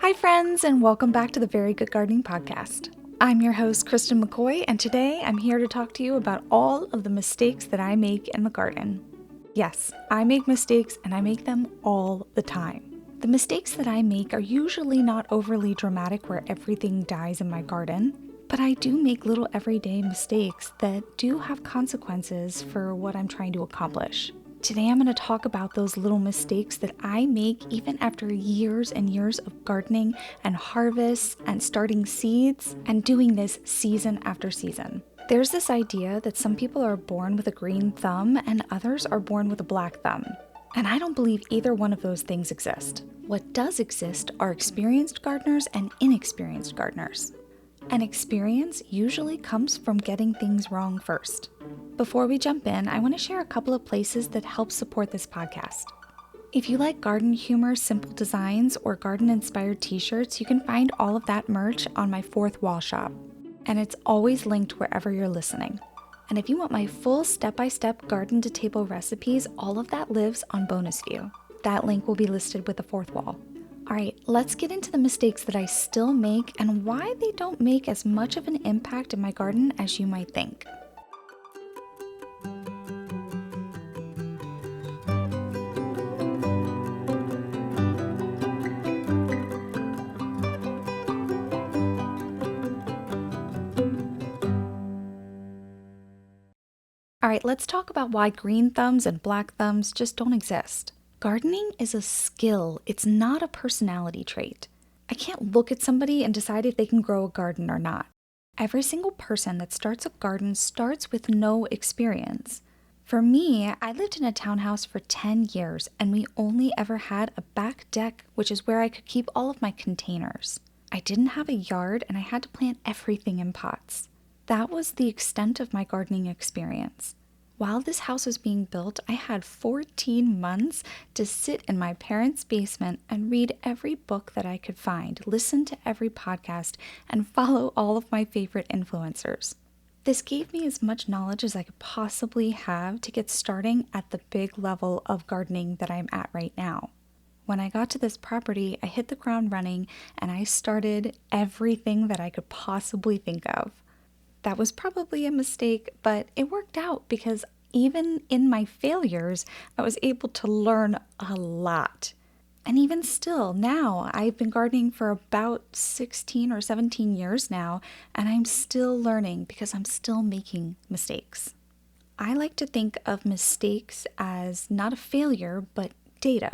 Hi friends, and welcome back to the Very Good Gardening Podcast. I'm your host, Kristen McCoy, and today I'm here to talk to you about all of the mistakes that I make in the garden. Yes, I make mistakes and I make them all the time. The mistakes that I make are usually not overly dramatic where everything dies in my garden, but I do make little everyday mistakes that do have consequences for what I'm trying to accomplish. Today I'm going to talk about those little mistakes that I make even after years and years of gardening and harvests and starting seeds and doing this season after season. There's this idea that some people are born with a green thumb and others are born with a black thumb. And I don't believe either one of those things exist. What does exist are experienced gardeners and inexperienced gardeners. And experience usually comes from getting things wrong first. Before we jump in, I want to share a couple of places that help support this podcast. If you like garden humor, simple designs, or garden-inspired t-shirts, you can find all of that merch on my Fourth Wall shop. And it's always linked wherever you're listening. And if you want my full step-by-step garden-to-table recipes, all of that lives on Bonus View. That link will be listed with the Fourth Wall. All right, let's get into the mistakes that I still make and why they don't make as much of an impact in my garden as you might think. All right, let's talk about why green thumbs and black thumbs just don't exist. Gardening is a skill, it's not a personality trait. I can't look at somebody and decide if they can grow a garden or not. Every single person that starts a garden starts with no experience. For me, I lived in a townhouse for 10 years and we only ever had a back deck, which is where I could keep all of my containers. I didn't have a yard and I had to plant everything in pots. That was the extent of my gardening experience. While this house was being built, I had 14 months to sit in my parents' basement and read every book that I could find, listen to every podcast, and follow all of my favorite influencers. This gave me as much knowledge as I could possibly have to get starting at the big level of gardening that I'm at right now. When I got to this property, I hit the ground running and I started everything that I could possibly think of. That was probably a mistake, but it worked out because even in my failures, I was able to learn a lot. And even still, now, I've been gardening for about 16 or 17 years now, and I'm still learning because I'm still making mistakes. I like to think of mistakes as not a failure, but data.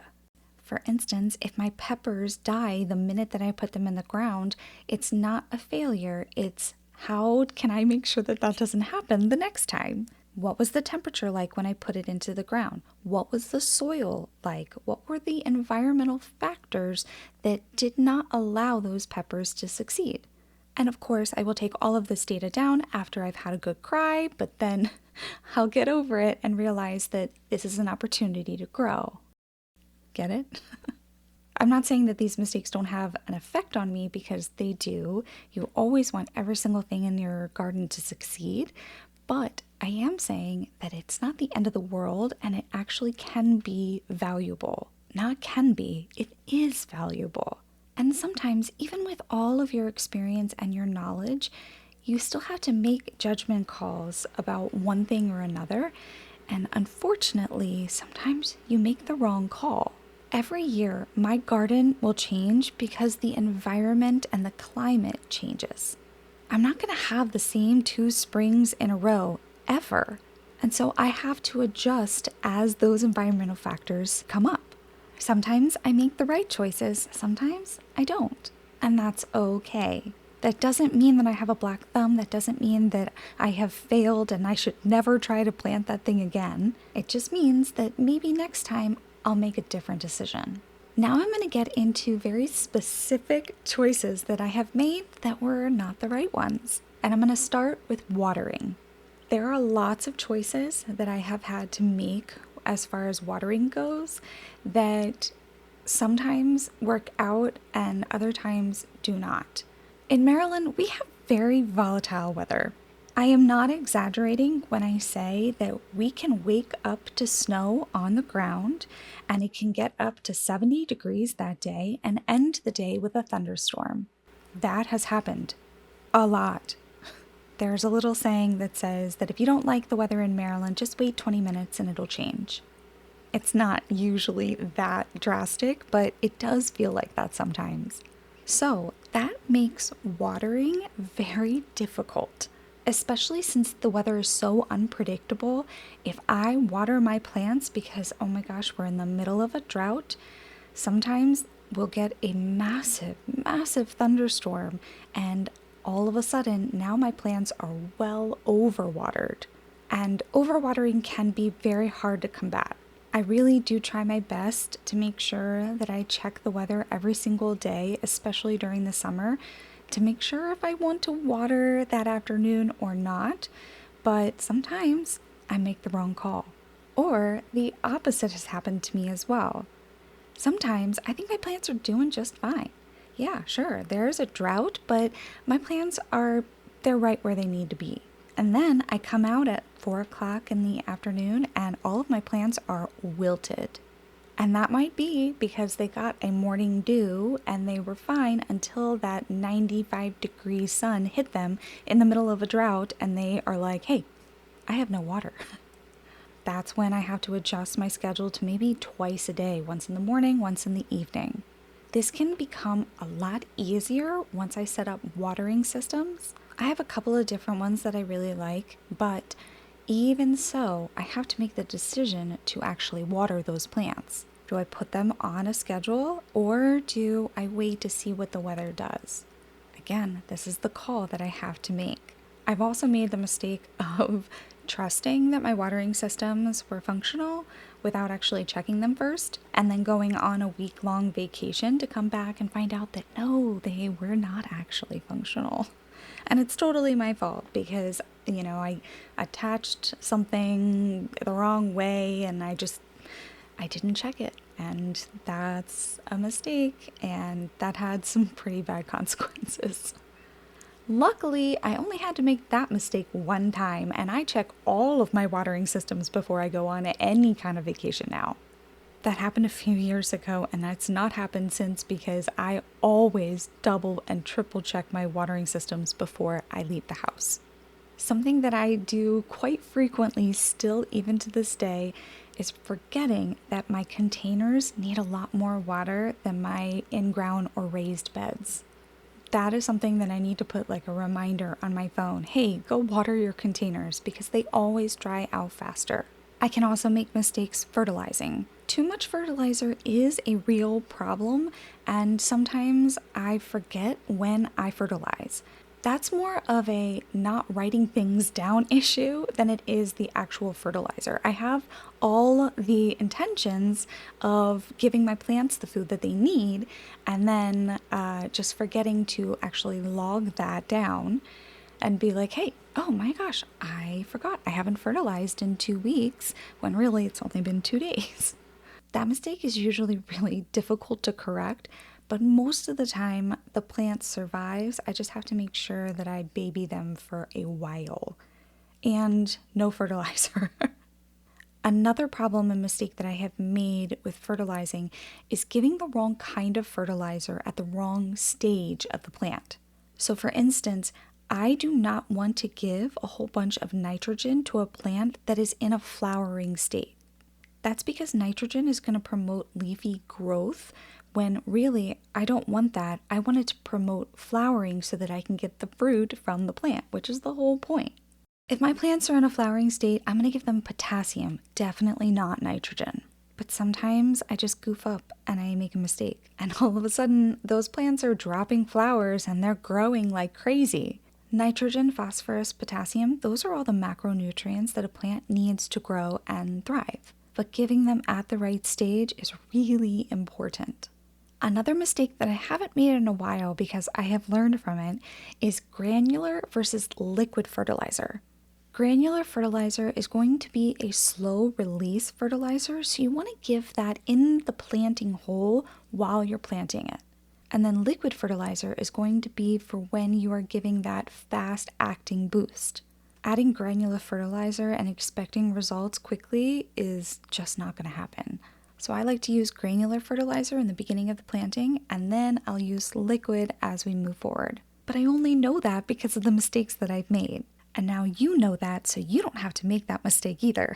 For instance, if my peppers die the minute that I put them in the ground, it's not a failure, it's how can I make sure that that doesn't happen the next time? What was the temperature like when I put it into the ground? What was the soil like? What were the environmental factors that did not allow those peppers to succeed? And of course, I will take all of this data down after I've had a good cry, but then I'll get over it and realize that this is an opportunity to grow. Get it? I'm not saying that these mistakes don't have an effect on me because they do. You always want every single thing in your garden to succeed, but I am saying that it's not the end of the world and it actually can be valuable. Not can be, it is valuable. And sometimes, even with all of your experience and your knowledge, you still have to make judgment calls about one thing or another. And unfortunately, sometimes you make the wrong call. Every year, my garden will change because the environment and the climate changes. I'm not going to have the same 2 springs in a row ever. And so I have to adjust as those environmental factors come up. Sometimes I make the right choices, sometimes I don't. And that's okay. That doesn't mean that I have a black thumb. That doesn't mean that I have failed and I should never try to plant that thing again. It just means that maybe next time I'll make a different decision. Now I'm going to get into very specific choices that I have made that were not the right ones. And I'm going to start with watering. There are lots of choices that I have had to make as far as watering goes that sometimes work out and other times do not. In Maryland, we have very volatile weather. I am not exaggerating when I say that we can wake up to snow on the ground and it can get up to 70 degrees that day and end the day with a thunderstorm. That has happened a lot. There's a little saying that says that if you don't like the weather in Maryland, just wait 20 minutes and it'll change. It's not usually that drastic, but it does feel like that sometimes. So that makes watering very difficult, especially since the weather is so unpredictable. If I water my plants because, oh my gosh, we're in the middle of a drought, sometimes we'll get a massive, massive thunderstorm, and all of a sudden, now my plants are well overwatered. And overwatering can be very hard to combat. I really do try my best to make sure that I check the weather every single day, especially during the summer, to make sure if I want to water that afternoon or not. But sometimes I make the wrong call. Or the opposite has happened to me as well. Sometimes I think my plants are doing just fine. Yeah, sure, there's a drought, but my plants they're right where they need to be. And then I come out at 4 o'clock in the afternoon and all of my plants are wilted. And that might be because they got a morning dew and they were fine until that 95-degree sun hit them in the middle of a drought and they are like, hey, I have no water. That's when I have to adjust my schedule to maybe twice a day, once in the morning, once in the evening. This can become a lot easier once I set up watering systems. I have a couple of different ones that I really like, but even so, I have to make the decision to actually water those plants. Do I put them on a schedule or do I wait to see what the weather does? Again, this is the call that I have to make. I've also made the mistake of trusting that my watering systems were functional without actually checking them first, and then going on a week-long vacation to come back and find out that no, they were not actually functional. And it's totally my fault because, I attached something the wrong way and I didn't check it. And that's a mistake, and that had some pretty bad consequences. Luckily, I only had to make that mistake one time, and I check all of my watering systems before I go on any kind of vacation now. That happened a few years ago, and that's not happened since because I always double and triple check my watering systems before I leave the house. Something that I do quite frequently, still even to this day, is forgetting that my containers need a lot more water than my in-ground or raised beds. That is something that I need to put like a reminder on my phone. Hey, go water your containers because they always dry out faster. I can also make mistakes fertilizing. Too much fertilizer is a real problem, and sometimes I forget when I fertilize. That's more of a not writing things down issue than it is the actual fertilizer. I have all the intentions of giving my plants the food that they need, and then just forgetting to actually log that down and be like, hey, oh my gosh, I forgot. I haven't fertilized in 2 weeks when really it's only been 2 days. That mistake is usually really difficult to correct, but most of the time the plant survives. I just have to make sure that I baby them for a while. And no fertilizer. Another problem and mistake that I have made with fertilizing is giving the wrong kind of fertilizer at the wrong stage of the plant. So for instance, I do not want to give a whole bunch of nitrogen to a plant that is in a flowering state. That's because nitrogen is going to promote leafy growth when really I don't want that. I want it to promote flowering so that I can get the fruit from the plant, which is the whole point. If my plants are in a flowering state, I'm going to give them potassium, definitely not nitrogen. But sometimes I just goof up and I make a mistake. And all of a sudden, those plants are dropping flowers and they're growing like crazy. Nitrogen, phosphorus, potassium, those are all the macronutrients that a plant needs to grow and thrive. But giving them at the right stage is really important. Another mistake that I haven't made in a while because I have learned from it is granular versus liquid fertilizer. Granular fertilizer is going to be a slow release fertilizer, so you want to give that in the planting hole while you're planting it. And then liquid fertilizer is going to be for when you are giving that fast acting boost. Adding granular fertilizer and expecting results quickly is just not going to happen. So I like to use granular fertilizer in the beginning of the planting, and then I'll use liquid as we move forward. But I only know that because of the mistakes that I've made. And now you know that, so you don't have to make that mistake either.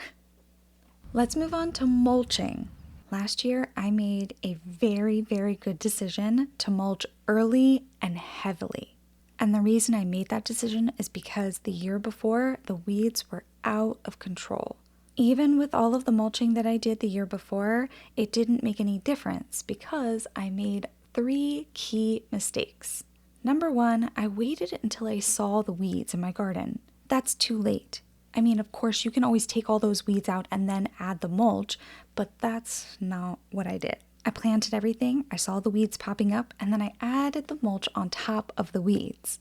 Let's move on to mulching. Last year, I made a very, very good decision to mulch early and heavily. And the reason I made that decision is because the year before, the weeds were out of control. Even with all of the mulching that I did the year before, it didn't make any difference because I made 3 key mistakes. Number 1, I waited until I saw the weeds in my garden. That's too late. I mean, of course, you can always take all those weeds out and then add the mulch, but that's not what I did. I planted everything, I saw the weeds popping up, and then I added the mulch on top of the weeds.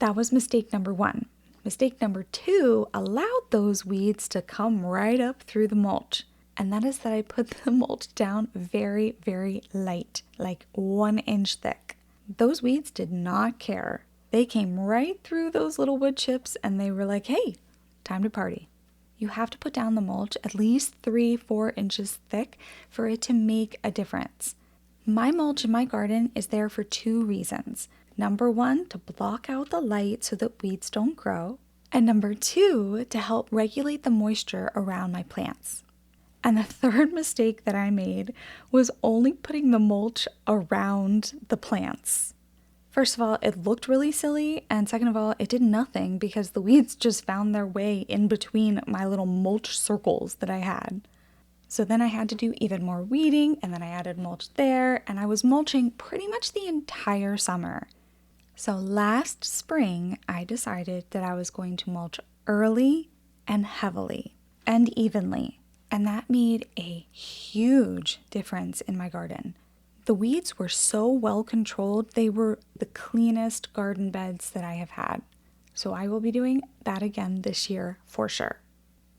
That was mistake number 1. Mistake number 2 allowed those weeds to come right up through the mulch. And that is that I put the mulch down very, very light, like 1 inch thick. Those weeds did not care. They came right through those little wood chips and they were like, hey, time to party. You have to put down the mulch at least 3-4 inches thick for it to make a difference. My mulch in my garden is there for 2 reasons. Number 1, to block out the light so that weeds don't grow. And number 2, to help regulate the moisture around my plants. And the third mistake that I made was only putting the mulch around the plants. First of all, it looked really silly, and second of all, it did nothing because the weeds just found their way in between my little mulch circles that I had. So then I had to do even more weeding, and then I added mulch there, and I was mulching pretty much the entire summer. So last spring, I decided that I was going to mulch early and heavily and evenly, and that made a huge difference in my garden. The weeds were so well controlled, they were the cleanest garden beds that I have had. So I will be doing that again this year for sure.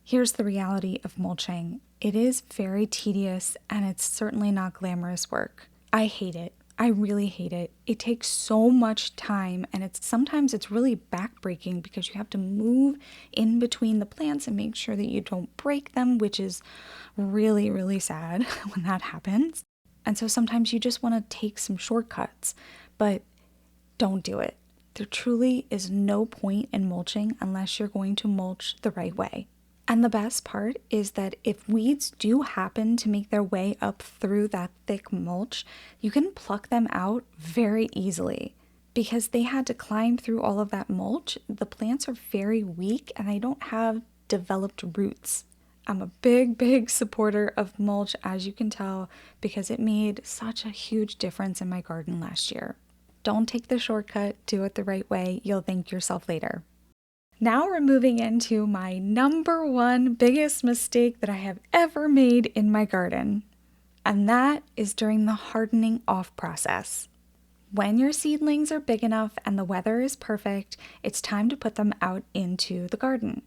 Here's the reality of mulching. It is very tedious and it's certainly not glamorous work. I hate it. I really hate it. It takes so much time and sometimes it's really backbreaking because you have to move in between the plants and make sure that you don't break them, which is really, really sad when that happens. And so sometimes you just want to take some shortcuts, but don't do it. There truly is no point in mulching unless you're going to mulch the right way. And the best part is that if weeds do happen to make their way up through that thick mulch, you can pluck them out very easily. Because they had to climb through all of that mulch, the plants are very weak and they don't have developed roots. I'm a big supporter of mulch, as you can tell, because it made such a huge difference in my garden last year. Don't take the shortcut, do it the right way. You'll thank yourself later. Now we're moving into my number 1 biggest mistake that I have ever made in my garden, and that is during the hardening off process. When your seedlings are big enough and the weather is perfect, it's time to put them out into the garden.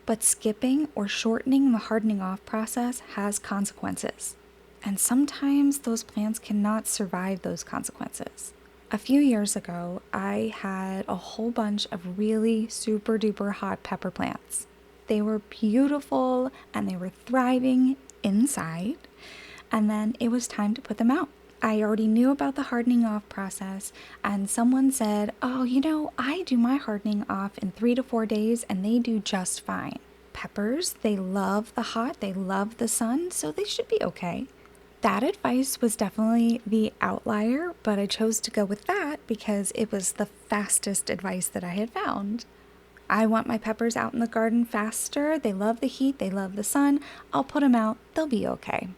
But skipping or shortening the hardening off process has consequences, and sometimes those plants cannot survive those consequences. A few years ago, I had a whole bunch of really super duper hot pepper plants. They were beautiful and they were thriving inside, and then it was time to put them out. I already knew about the hardening off process, and someone said, oh, I do my hardening off in 3 to 4 days and they do just fine. Peppers, they love the hot, they love the sun, so they should be okay. That advice was definitely the outlier, but I chose to go with that because it was the fastest advice that I had found. I want my peppers out in the garden faster. They love the heat, they love the sun. I'll put them out, they'll be okay.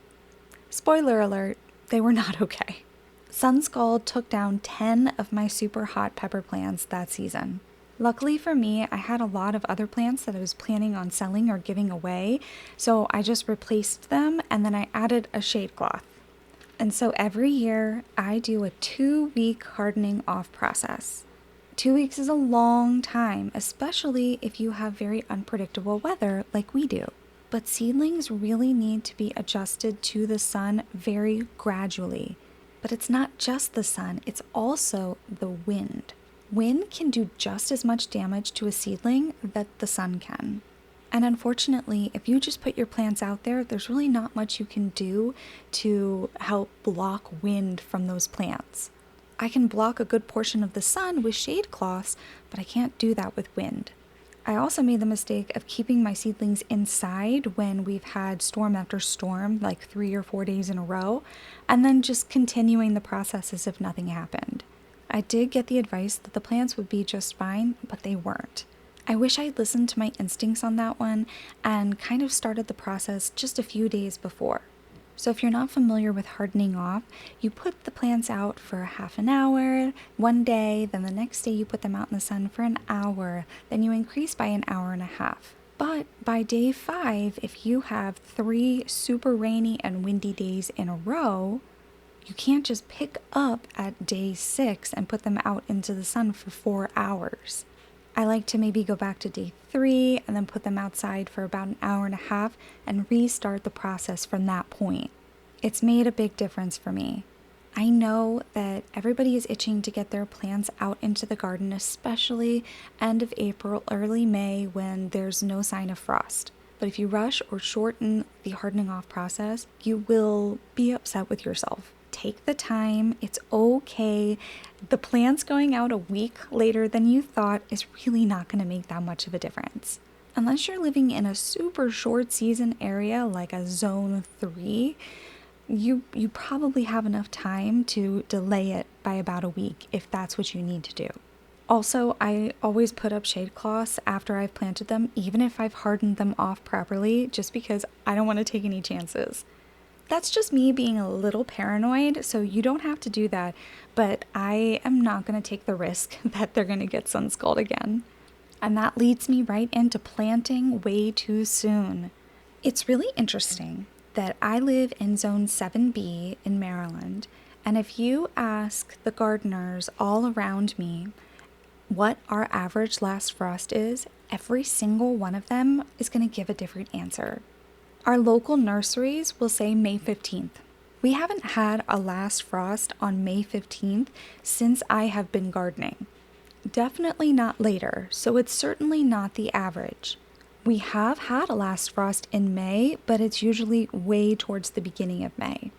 Spoiler alert, they were not okay. Sun Scald took down 10 of my super hot pepper plants that season. Luckily for me, I had a lot of other plants that I was planning on selling or giving away, so I just replaced them and then I added a shade cloth. And so every year I do a 2-week hardening off process. 2 weeks is a long time, especially if you have very unpredictable weather like we do. But seedlings really need to be adjusted to the sun very gradually. But it's not just the sun, it's also the wind. Wind can do just as much damage to a seedling that the sun can. And unfortunately, if you just put your plants out there, there's really not much you can do to help block wind from those plants. I can block a good portion of the sun with shade cloths, but I can't do that with wind. I also made the mistake of keeping my seedlings inside when we've had storm after storm, like 3 or 4 days in a row, and then just continuing the process as if nothing happened. I did get the advice that the plants would be just fine, but they weren't. I wish I'd listened to my instincts on that one and kind of started the process just a few days before. So if you're not familiar with hardening off, you put the plants out for half an hour one day, then the next day you put them out in the sun for an hour, then you increase by an hour and a half. But by day 5, if you have 3 super rainy and windy days in a row, you can't just pick up at day 6 and put them out into the sun for 4 hours. I like to maybe go back to day 3 and then put them outside for about an hour and a half and restart the process from that point. It's made a big difference for me. I know that everybody is itching to get their plants out into the garden, especially end of April, early May when there's no sign of frost. But if you rush or shorten the hardening off process, you will be upset with yourself. Take the time, it's okay. The plants going out a week later than you thought is really not going to make that much of a difference. Unless you're living in a super short season area like a zone 3, you probably have enough time to delay it by about a week if that's what you need to do. Also, I always put up shade cloths after I've planted them, even if I've hardened them off properly, just because I don't want to take any chances. That's just me being a little paranoid, so you don't have to do that, but I am not going to take the risk that they're going to get sun-scald again. And that leads me right into planting way too soon. It's really interesting that I live in Zone 7B in Maryland, and if you ask the gardeners all around me what our average last frost is, every single one of them is going to give a different answer. Our local nurseries will say May 15th. We haven't had a last frost on May 15th since I have been gardening. Definitely not later, so it's certainly not the average. We have had a last frost in May, but it's usually way towards the beginning of May.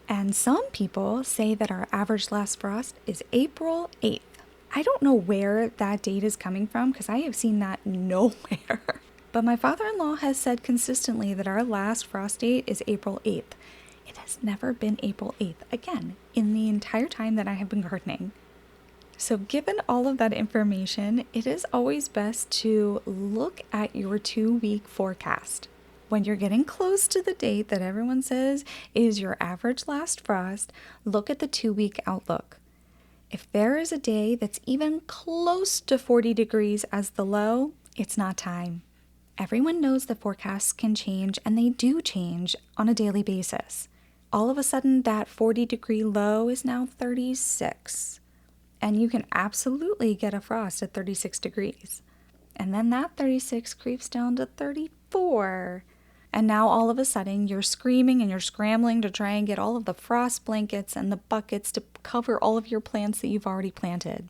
And some people say that our average last frost is April 8th. I don't know where that date is coming from because I have seen that nowhere. But my father-in-law has said consistently that our last frost date is April 8th. It has never been April 8th, again, in the entire time that I have been gardening. So given all of that information, it is always best to look at your 2-week forecast. When you're getting close to the date that everyone says is your average last frost, look at the 2-week outlook. If there is a day that's even close to 40 degrees as the low, it's not time. Everyone knows that forecasts can change, and they do change on a daily basis. All of a sudden, that 40-degree low is now 36. And you can absolutely get a frost at 36 degrees. And then that 36 creeps down to 34. And now all of a sudden, you're screaming and you're scrambling to try and get all of the frost blankets and the buckets to cover all of your plants that you've already planted.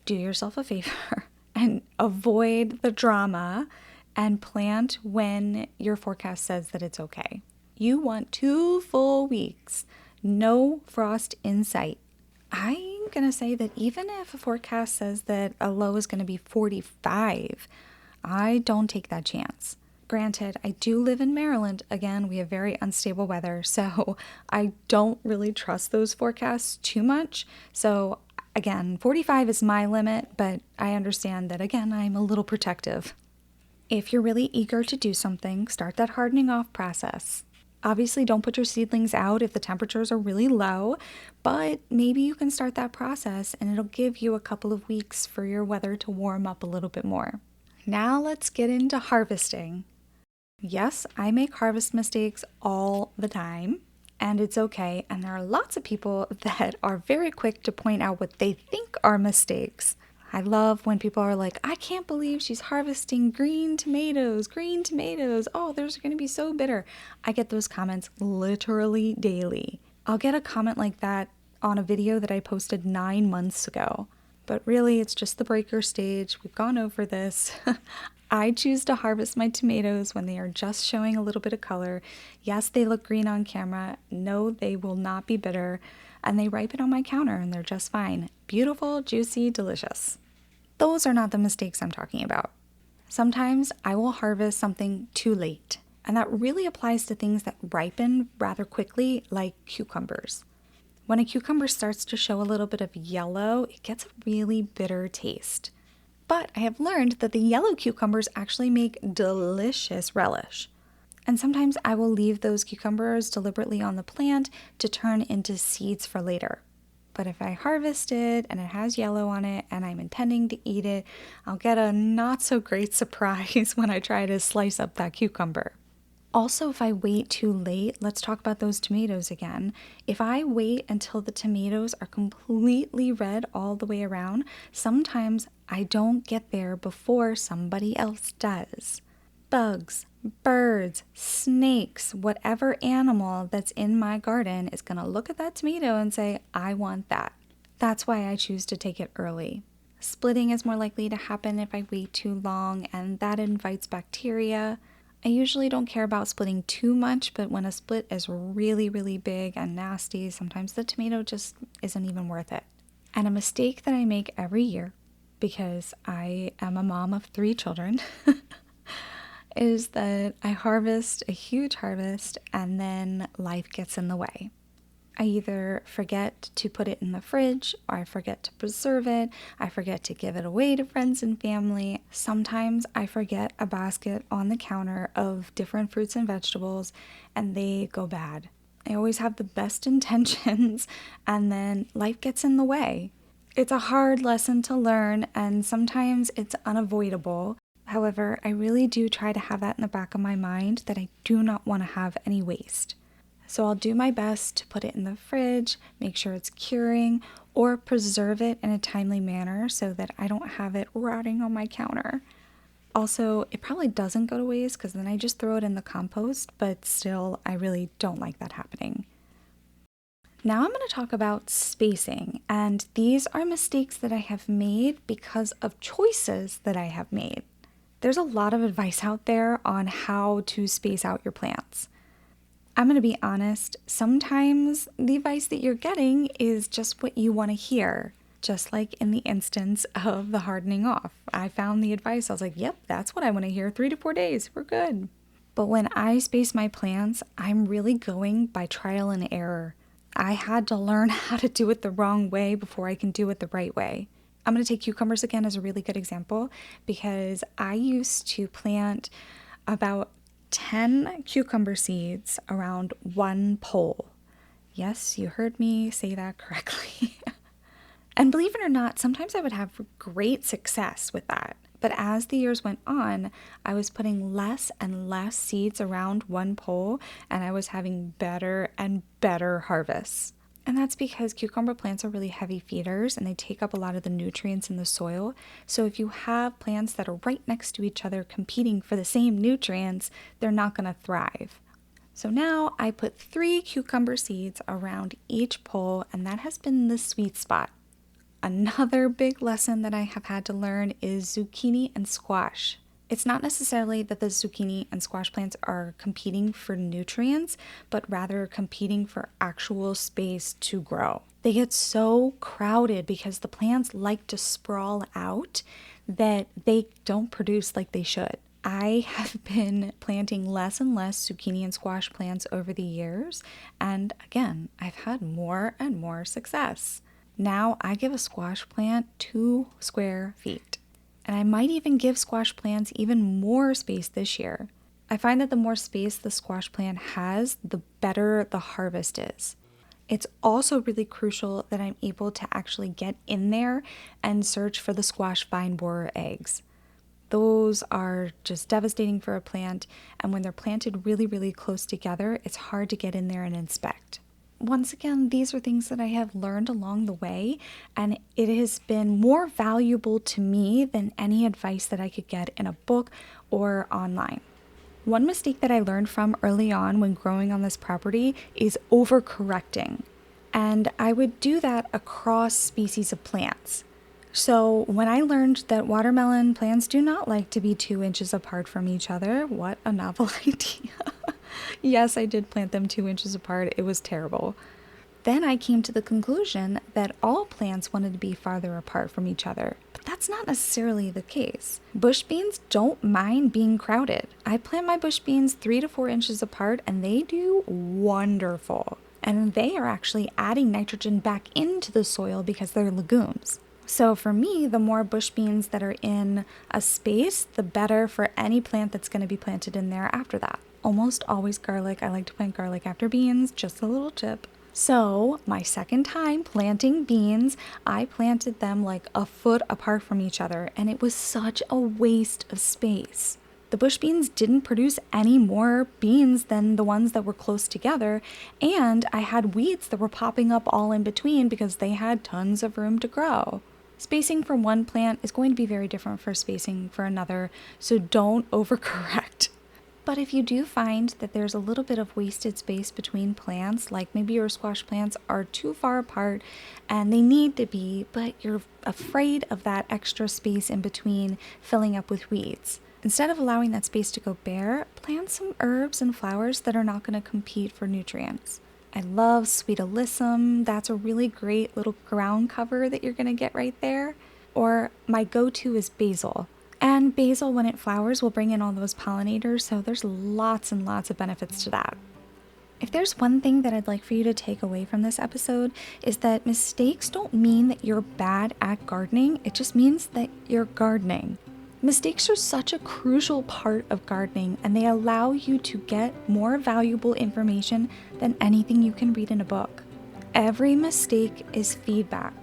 Do yourself a favor and avoid the drama and plant when your forecast says that it's okay. You want 2 full weeks, no frost in sight. I'm going to say that even if a forecast says that a low is going to be 45, I don't take that chance. Granted, I do live in Maryland. Again, we have very unstable weather, so I don't really trust those forecasts too much. So again, 45 is my limit, but I understand that, again, I'm a little protective. If you're really eager to do something, start that hardening off process. Obviously, don't put your seedlings out if the temperatures are really low, but maybe you can start that process and it'll give you a couple of weeks for your weather to warm up a little bit more. Now let's get into harvesting. Yes, I make harvest mistakes all the time, and it's okay, and there are lots of people that are very quick to point out what they think are mistakes. I love when people are like, I can't believe she's harvesting green tomatoes. Oh, those are going to be so bitter. I get those comments literally daily. I'll get a comment like that on a video that I posted 9 months ago. But really, it's just the breaker stage. We've gone over this. I choose to harvest my tomatoes when they are just showing a little bit of color. Yes, they look green on camera. No, they will not be bitter. And they ripen on my counter and they're just fine. Beautiful, juicy, delicious. Those are not the mistakes I'm talking about. Sometimes I will harvest something too late. And that really applies to things that ripen rather quickly, like cucumbers. When a cucumber starts to show a little bit of yellow, it gets a really bitter taste. But I have learned that the yellow cucumbers actually make delicious relish. And sometimes I will leave those cucumbers deliberately on the plant to turn into seeds for later. But if I harvest it and it has yellow on it and I'm intending to eat it, I'll get a not so great surprise when I try to slice up that cucumber. Also, if I wait too late, let's talk about those tomatoes again. If I wait until the tomatoes are completely red all the way around, sometimes I don't get there before somebody else does. Bugs, birds, snakes, whatever animal that's in my garden is going to look at that tomato and say, I want that. That's why I choose to take it early. Splitting is more likely to happen if I wait too long, and that invites bacteria. I usually don't care about splitting too much, but when a split is really, really big and nasty, sometimes the tomato just isn't even worth it. And a mistake that I make every year, because I am a mom of 3 children, is that I harvest a huge harvest and then life gets in the way. I either forget to put it in the fridge, or I forget to preserve it, I forget to give it away to friends and family. Sometimes I forget a basket on the counter of different fruits and vegetables and they go bad. I always have the best intentions and then life gets in the way. It's a hard lesson to learn and sometimes it's unavoidable. However, I really do try to have that in the back of my mind that I do not want to have any waste. So I'll do my best to put it in the fridge, make sure it's curing, or preserve it in a timely manner so that I don't have it rotting on my counter. Also, it probably doesn't go to waste because then I just throw it in the compost, but still, I really don't like that happening. Now I'm going to talk about spacing, and these are mistakes that I have made because of choices that I have made. There's a lot of advice out there on how to space out your plants. I'm going to be honest, sometimes the advice that you're getting is just what you want to hear. Just like in the instance of the hardening off. I found the advice, I was like, yep, that's what I want to hear, 3 to 4 days, we're good. But when I space my plants, I'm really going by trial and error. I had to learn how to do it the wrong way before I can do it the right way. I'm going to take cucumbers again as a really good example because I used to plant about 10 cucumber seeds around 1 pole. Yes, you heard me say that correctly. And believe it or not, sometimes I would have great success with that. But as the years went on, I was putting less and less seeds around 1 pole, and I was having better and better harvests. And that's because cucumber plants are really heavy feeders and they take up a lot of the nutrients in the soil. So if you have plants that are right next to each other competing for the same nutrients, they're not going to thrive. So now I put 3 cucumber seeds around each pole, and that has been the sweet spot. Another big lesson that I have had to learn is zucchini and squash. It's not necessarily that the zucchini and squash plants are competing for nutrients, but rather competing for actual space to grow. They get so crowded because the plants like to sprawl out that they don't produce like they should. I have been planting less and less zucchini and squash plants over the years, and again, I've had more and more success. Now I give a squash plant 2 square feet. And I might even give squash plants even more space this year. I find that the more space the squash plant has, the better the harvest is. It's also really crucial that I'm able to actually get in there and search for the squash vine borer eggs. Those are just devastating for a plant, and when they're planted really, really close together, it's hard to get in there and inspect. Once again, these are things that I have learned along the way, and it has been more valuable to me than any advice that I could get in a book or online. One mistake that I learned from early on when growing on this property is overcorrecting. And I would do that across species of plants. So when I learned that watermelon plants do not like to be 2 inches apart from each other, what a novel idea. Yes, I did plant them 2 inches apart. It was terrible. Then I came to the conclusion that all plants wanted to be farther apart from each other, but that's not necessarily the case. Bush beans don't mind being crowded. I plant my bush beans 3 to 4 inches apart and they do wonderful. And they are actually adding nitrogen back into the soil because they're legumes. So for me, the more bush beans that are in a space, the better for any plant that's going to be planted in there after that. Almost always garlic. I like to plant garlic after beans, just a little tip. So my second time planting beans, I planted them like a foot apart from each other, and it was such a waste of space. The bush beans didn't produce any more beans than the ones that were close together, and I had weeds that were popping up all in between because they had tons of room to grow. Spacing for one plant is going to be very different for spacing for another, so don't overcorrect. But if you do find that there's a little bit of wasted space between plants, like maybe your squash plants are too far apart and they need to be, but you're afraid of that extra space in between filling up with weeds, instead of allowing that space to go bare, plant some herbs and flowers that are not going to compete for nutrients. I love sweet alyssum. That's a really great little ground cover that you're going to get right there. Or my go-to is basil. And basil, when it flowers, will bring in all those pollinators, so there's lots and lots of benefits to that. If there's one thing that I'd like for you to take away from this episode, is that mistakes don't mean that you're bad at gardening, it just means that you're gardening. Mistakes are such a crucial part of gardening, and they allow you to get more valuable information than anything you can read in a book. Every mistake is feedback.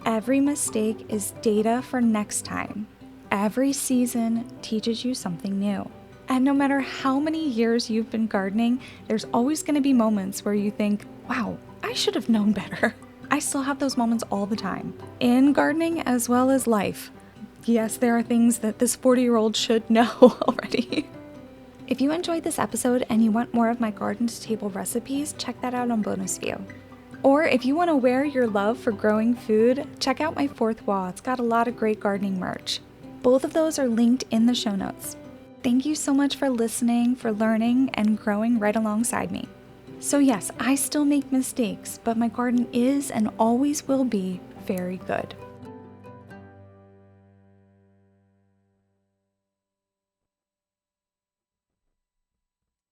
Every mistake is data for next time. Every season teaches you something new. And no matter how many years you've been gardening, there's always going to be moments where you think, wow, I should have known better. I still have those moments all the time, in gardening as well as life. Yes, there are things that this 40-year-old should know already. If you enjoyed this episode and you want more of my garden to table recipes, check that out on Bonus View. Or if you want to wear your love for growing food, check out my fourth wall. It's got a lot of great gardening merch. Both of those are linked in the show notes. Thank you so much for listening, for learning, and growing right alongside me. So yes, I still make mistakes, but my garden is and always will be very good.